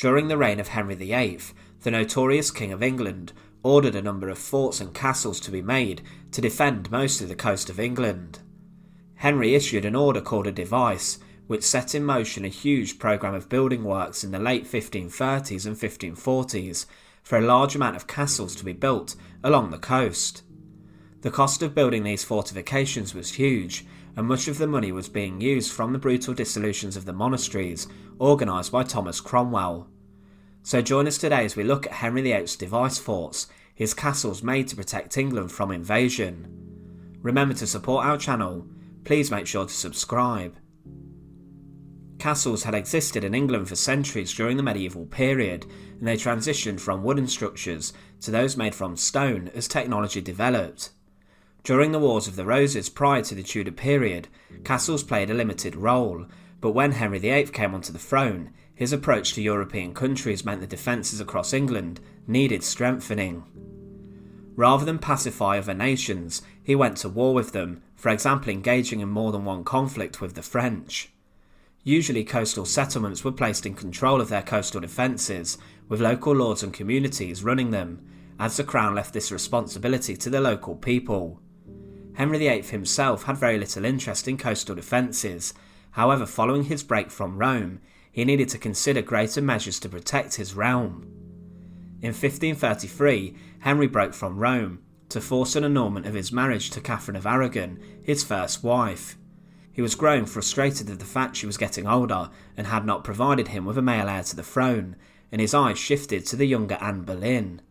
During the reign of Henry VIII, the notorious King of England ordered a number of forts and castles to be made to defend most of the coast of England. Henry issued an order called a device, which set in motion a huge programme of building works in the late 1530s and 1540s for a large amount of castles to be built along the coast. The cost of building these fortifications was huge, and much of the money was being used from the brutal dissolutions of the monasteries organised by Thomas Cromwell. So join us today as we look at Henry VIII's device forts, his castles made to protect England from invasion. Remember to support our channel, please make sure to subscribe. Castles had existed in England for centuries during the medieval period, and they transitioned from wooden structures to those made from stone as technology developed. During the Wars of the Roses prior to the Tudor period, castles played a limited role, but when Henry VIII came onto the throne, his approach to European countries meant the defences across England needed strengthening. Rather than pacify other nations, he went to war with them, for example engaging in more than one conflict with the French. Usually coastal settlements were placed in control of their coastal defences, with local lords and communities running them, as the Crown left this responsibility to the local people. Henry VIII himself had very little interest in coastal defences. However, following his break from Rome, he needed to consider greater measures to protect his realm. In 1533, Henry broke from Rome to force an annulment of his marriage to Catherine of Aragon, his first wife. He was growing frustrated at the fact she was getting older and had not provided him with a male heir to the throne, and his eyes shifted to the younger Anne Boleyn.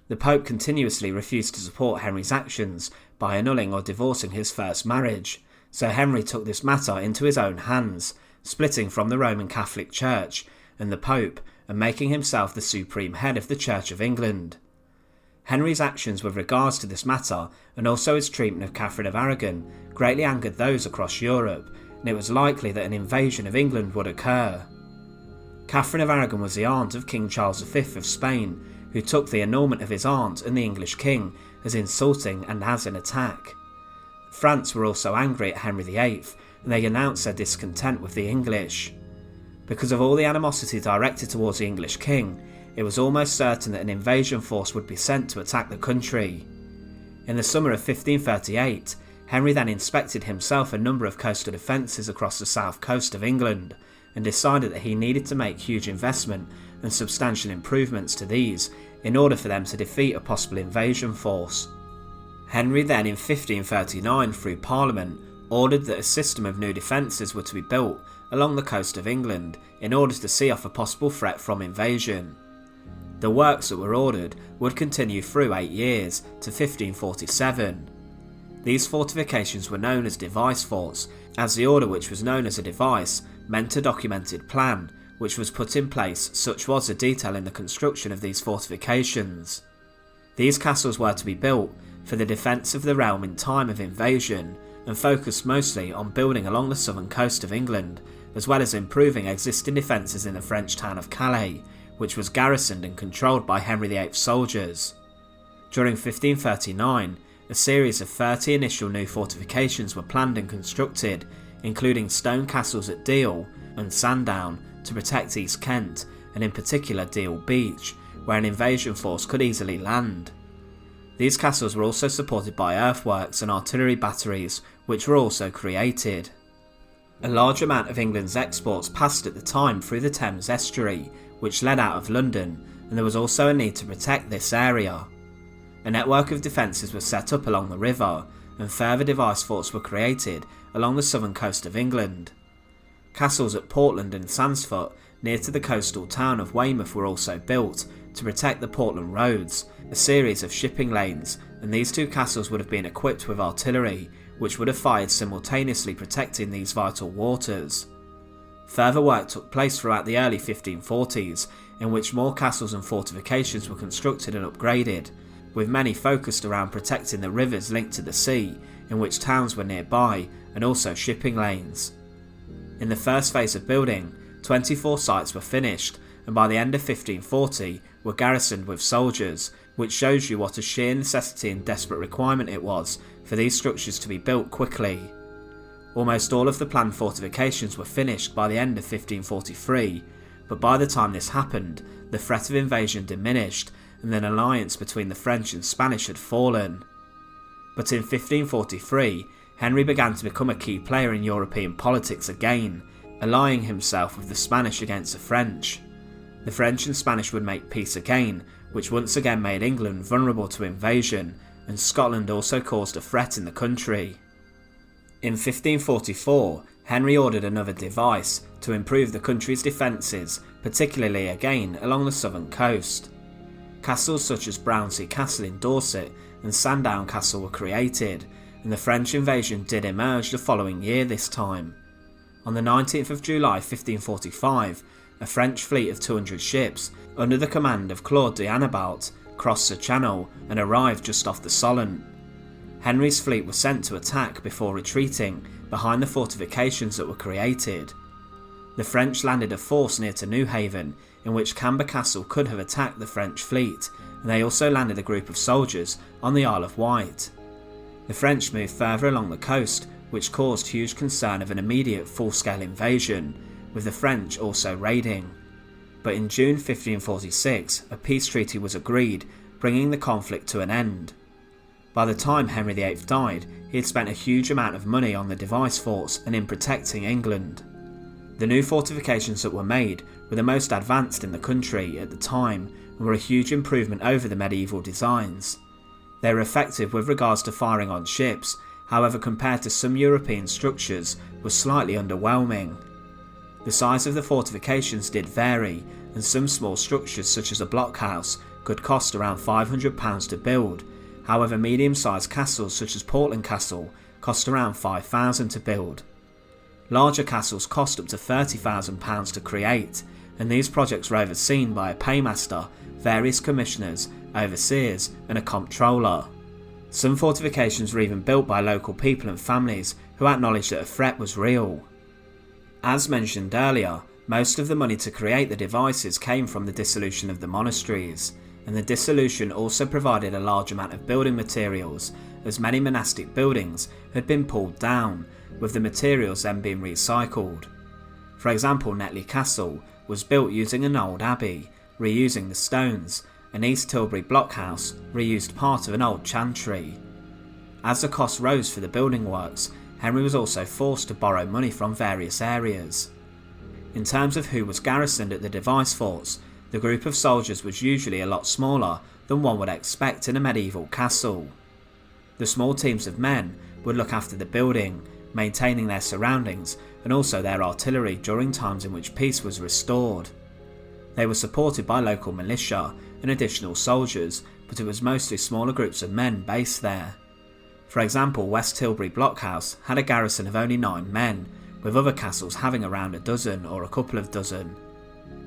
The Pope continuously refused to support Henry's actions by annulling or divorcing his first marriage, so Henry took this matter into his own hands, splitting from the Roman Catholic Church and the Pope and making himself the supreme head of the Church of England. Henry's actions with regards to this matter, and also his treatment of Catherine of Aragon, greatly angered those across Europe, and it was likely that an invasion of England would occur. Catherine of Aragon was the aunt of King Charles V of Spain, who took the annulment of his aunt and the English king as insulting and as an attack. France were also angry at Henry VIII, and they announced their discontent with the English. Because of all the animosity directed towards the English king, it was almost certain that an invasion force would be sent to attack the country. In the summer of 1538, Henry then inspected himself a number of coastal defences across the south coast of England, and decided that he needed to make huge investment and substantial improvements to these in order for them to defeat a possible invasion force. Henry then in 1539 through Parliament ordered that a system of new defences were to be built along the coast of England in order to see off a possible threat from invasion. The works that were ordered would continue through 8 years to 1547. These fortifications were known as device forts, as the order, which was known as a device, meant a documented plan which was put in place. Such was the detail in the construction of these fortifications. These castles were to be built for the defence of the realm in time of invasion, and focused mostly on building along the southern coast of England, as well as improving existing defences in the French town of Calais, which was garrisoned and controlled by Henry VIII's soldiers. During 1539, a series of 30 initial new fortifications were planned and constructed, including stone castles at Deal and Sandown to protect East Kent, and in particular Deal Beach, where an invasion force could easily land. These castles were also supported by earthworks and artillery batteries, which were also created. A large amount of England's exports passed at the time through the Thames estuary, which led out of London, and there was also a need to protect this area. A network of defences was set up along the river, and further device forts were created along the southern coast of England. Castles at Portland and Sandsfoot, near to the coastal town of Weymouth, were also built to protect the Portland roads, a series of shipping lanes, and these two castles would have been equipped with artillery, which would have fired simultaneously protecting these vital waters. Further work took place throughout the early 1540s, in which more castles and fortifications were constructed and upgraded, with many focused around protecting the rivers linked to the sea, in which towns were nearby, and also shipping lanes. In the first phase of building, 24 sites were finished, and by the end of 1540 were garrisoned with soldiers, which shows you what a sheer necessity and desperate requirement it was for these structures to be built quickly. Almost all of the planned fortifications were finished by the end of 1543, but by the time this happened, the threat of invasion diminished and an alliance between the French and Spanish had fallen. But in 1543, Henry began to become a key player in European politics again, allying himself with the Spanish against the French. The French and Spanish would make peace again, which once again made England vulnerable to invasion, and Scotland also caused a threat in the country. In 1544, Henry ordered another device to improve the country's defences, particularly again along the southern coast. Castles such as Brownsea Castle in Dorset and Sandsfoot Castle were created, and the French invasion did emerge the following year this time. On the 19th of July 1545, a French fleet of 200 ships, under the command of Claude d'Annebault, crossed the Channel and arrived just off the Solent. Henry's fleet was sent to attack before retreating behind the fortifications that were created. The French landed a force near to Newhaven, in which Camber Castle could have attacked the French fleet, and they also landed a group of soldiers on the Isle of Wight. The French moved further along the coast, which caused huge concern of an immediate full-scale invasion, with the French also raiding. But in June 1546, a peace treaty was agreed, bringing the conflict to an end. By the time Henry VIII died, he had spent a huge amount of money on the device forts and in protecting England. The new fortifications that were made were the most advanced in the country at the time and were a huge improvement over the medieval designs. They were effective with regards to firing on ships, however compared to some European structures were slightly underwhelming. The size of the fortifications did vary, and some small structures such as a blockhouse could cost around £500 to build, however medium-sized castles such as Portland Castle cost around £5,000 to build. Larger castles cost up to £30,000 to create, and these projects were overseen by a paymaster, various commissioners, overseers and a comptroller. Some fortifications were even built by local people and families who acknowledged that a threat was real. As mentioned earlier, most of the money to create the devices came from the dissolution of the monasteries, and the dissolution also provided a large amount of building materials, as many monastic buildings had been pulled down, with the materials then being recycled. For example, Netley Castle was built using an old abbey, reusing the stones, and East Tilbury Blockhouse reused part of an old chantry. As the cost rose for the building works, Henry was also forced to borrow money from various areas. In terms of who was garrisoned at the device forts, the group of soldiers was usually a lot smaller than one would expect in a medieval castle. The small teams of men would look after the building, maintaining their surroundings and also their artillery during times in which peace was restored. They were supported by local militia and additional soldiers, but it was mostly smaller groups of men based there. For example, West Tilbury Blockhouse had a garrison of only 9 men, with other castles having around a dozen or a couple of dozen.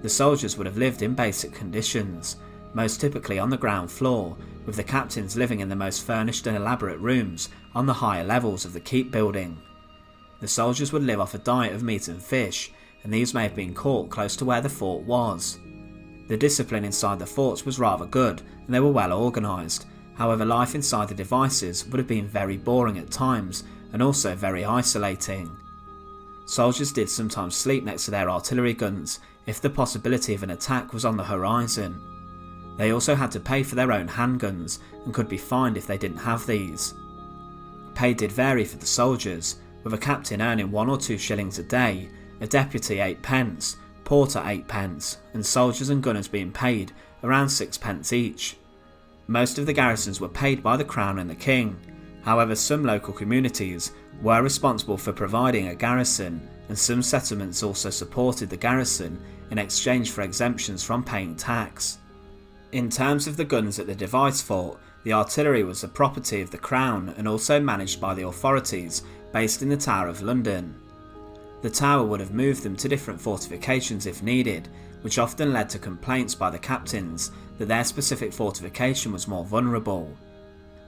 The soldiers would have lived in basic conditions, most typically on the ground floor, with the captains living in the most furnished and elaborate rooms on the higher levels of the keep building. The soldiers would live off a diet of meat and fish, and these may have been caught close to where the fort was. The discipline inside the forts was rather good, and they were well organised. However, life inside the devices would have been very boring at times, and also very isolating. Soldiers did sometimes sleep next to their artillery guns if the possibility of an attack was on the horizon. They also had to pay for their own handguns and could be fined if they didn't have these. Pay did vary for the soldiers, with a captain earning 1 or 2 shillings a day, a deputy 8 pence, porter 8 pence, and soldiers and gunners being paid around 6 pence each. Most of the garrisons were paid by the Crown and the King. However, some local communities were responsible for providing a garrison, and some settlements also supported the garrison in exchange for exemptions from paying tax. In terms of the guns at the device fort, the artillery was the property of the Crown and also managed by the authorities based in the Tower of London. The Tower would have moved them to different fortifications if needed, which often led to complaints by the captains that their specific fortification was more vulnerable.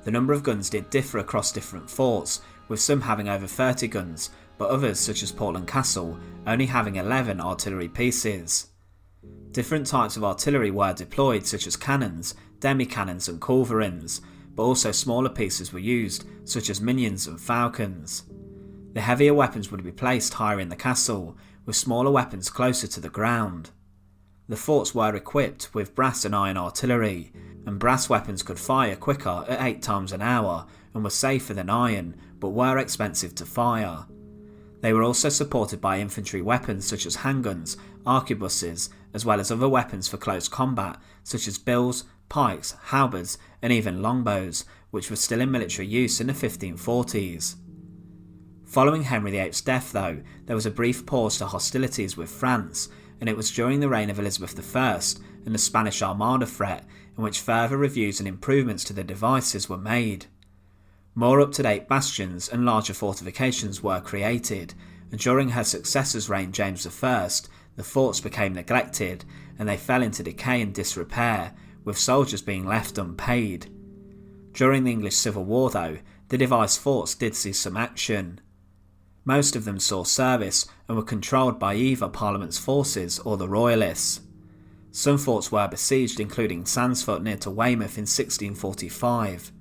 The number of guns did differ across different forts, with some having over 30 guns, but others, such as Portland Castle, only having 11 artillery pieces. Different types of artillery were deployed, such as cannons, demi-cannons and culverins, but also smaller pieces were used, such as minions and falcons. The heavier weapons would be placed higher in the castle, with smaller weapons closer to the ground. The forts were equipped with brass and iron artillery, and brass weapons could fire quicker at 8 times an hour and were safer than iron, but were expensive to fire. They were also supported by infantry weapons such as handguns, arquebuses, as well as other weapons for close combat such as bills, pikes, halberds, and even longbows, which were still in military use in the 1540s. Following Henry VIII's death though, there was a brief pause to hostilities with France, and it was during the reign of Elizabeth I and the Spanish Armada threat in which further reviews and improvements to the devices were made. More up-to-date bastions and larger fortifications were created, and during her successor's reign, James I, the forts became neglected and they fell into decay and disrepair, with soldiers being left unpaid. During the English Civil War though, the device forts did see some action. Most of them saw service and were controlled by either Parliament's forces or the Royalists. Some forts were besieged, including Sandsfoot near to Weymouth in 1645.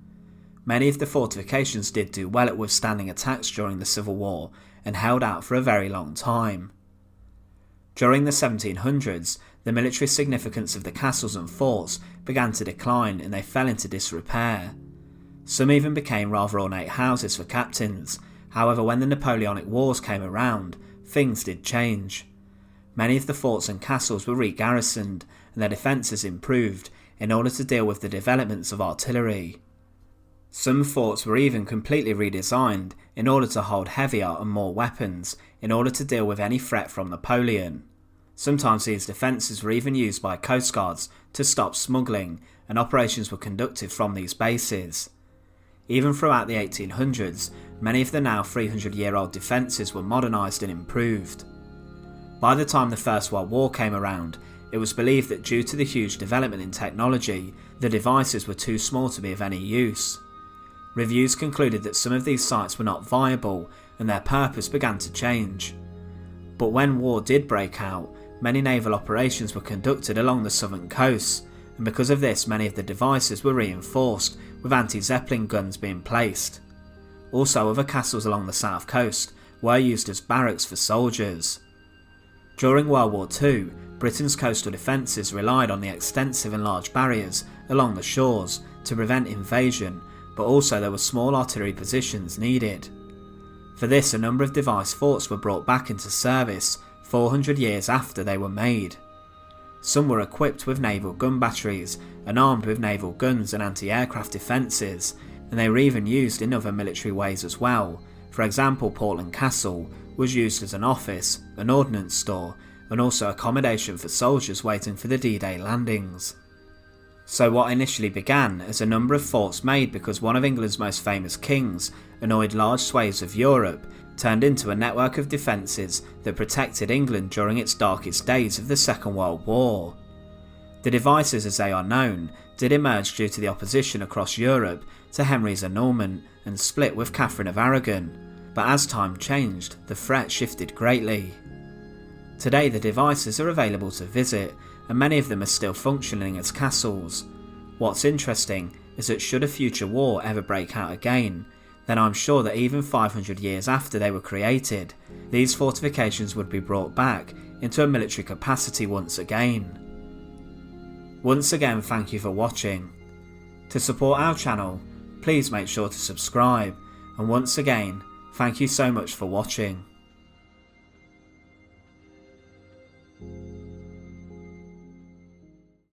Many of the fortifications did do well at withstanding attacks during the Civil War and held out for a very long time. During the 1700s, the military significance of the castles and forts began to decline and they fell into disrepair. Some even became rather ornate houses for captains. However, when the Napoleonic Wars came around, things did change. Many of the forts and castles were re-garrisoned and their defences improved in order to deal with the developments of artillery. Some forts were even completely redesigned in order to hold heavier and more weapons in order to deal with any threat from Napoleon. Sometimes these defences were even used by coastguards to stop smuggling, and operations were conducted from these bases. Even throughout the 1800s, many of the now 300-year-old defences were modernised and improved. By the time the First World War came around, it was believed that due to the huge development in technology, the devices were too small to be of any use. Reviews concluded that some of these sites were not viable and their purpose began to change. But when war did break out, many naval operations were conducted along the southern coasts, and because of this many of the devices were reinforced, with anti-Zeppelin guns being placed. Also, other castles along the south coast were used as barracks for soldiers. During World War II, Britain's coastal defences relied on the extensive and large barriers along the shores to prevent invasion, but also there were small artillery positions needed. For this, a number of device forts were brought back into service 400 years after they were made. Some were equipped with naval gun batteries and armed with naval guns and anti-aircraft defences, and they were even used in other military ways as well. For example, Portland Castle was used as an office, an ordnance store, and also accommodation for soldiers waiting for the D-Day landings. So what initially began as a number of forts made because one of England's most famous kings annoyed large swathes of Europe turned into a network of defences that protected England during its darkest days of the Second World War. The devices as they are known did emerge due to the opposition across Europe to Henry's annulment and split with Catherine of Aragon, but as time changed, the threat shifted greatly. Today the devices are available to visit, and many of them are still functioning as castles. What's interesting is that should a future war ever break out again, then I'm sure that even 500 years after they were created, these fortifications would be brought back into a military capacity once again. Once again, thank you for watching. To support our channel, please make sure to subscribe, and once again, thank you so much for watching.